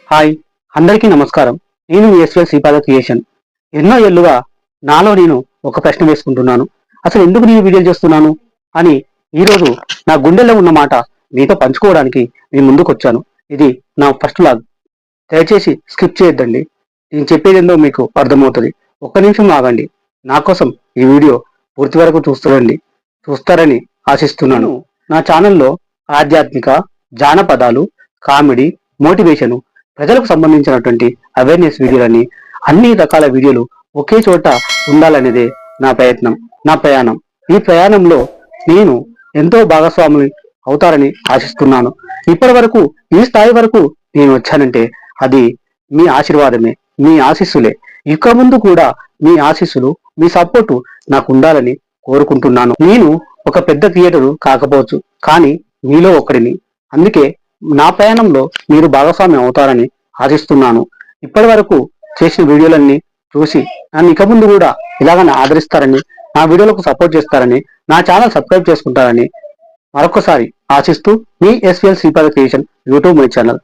Hi, అందరికీ నమస్కారం. నేను మీ ఎస్వై శ్రీపాద క్రియేషన్. ఎన్నో ఏళ్లుగా నాలో నేను ఒక ప్రశ్న వేసుకుంటున్నాను. అసలు ఎందుకు నేను వీడియోలు చేస్తున్నాను అని ఈరోజు నా గుండెల్లో ఉన్న మాట మీతో పంచుకోవడానికి నేను ముందుకు వచ్చాను. ఇది నా ఫస్ట్ వ్లాగ్. దయచేసి స్కిప్ చేయొద్దండి. నేను చెప్పేది ఏందో మీకు అర్థమవుతుంది. ఒక్క నిమిషం ఆగండి. నా కోసం ఈ వీడియో పూర్తి వరకు చూస్తారని ఆశిస్తున్నాను. నా ఛానల్లో ఆధ్యాత్మిక, జానపదాలు, కామెడీ, మోటివేషను, ప్రజలకు సంబంధించినటువంటి అవేర్నెస్ వీడియోలని, అన్ని రకాల వీడియోలు ఒకే చోట ఉండాలనేదే నా ప్రయత్నం, నా ప్రయాణం. ఈ ప్రయాణంలో నేను ఎంతో భాగస్వామి అవుతారని ఆశిస్తున్నాను. ఇప్పటి వరకు ఈ స్థాయి వరకు నేను వచ్చానంటే అది మీ ఆశీర్వాదమే, మీ ఆశీస్సులే. ఇక ముందు కూడా మీ ఆశీస్సులు, మీ సపోర్టు నాకు ఉండాలని కోరుకుంటున్నాను. నేను ఒక పెద్ద క్రియేటరు కాకపోవచ్చు, కానీ మీలో ఒకడిని. అందుకే నా ప్రయాణంలో మీరు భాగస్వామ్యం అవుతారని ఆశిస్తున్నాను. ఇప్పటి వరకు చేసిన వీడియోలన్నీ చూసి నన్ను ఇక ముందు కూడా ఇలాగనే ఆదరిస్తారని, నా వీడియోలకు సపోర్ట్ చేస్తారని, నా ఛానల్ సబ్స్క్రైబ్ చేసుకుంటారని మరొకసారి ఆశిస్తూ, మీ SVL Sripada creation YouTube my channel.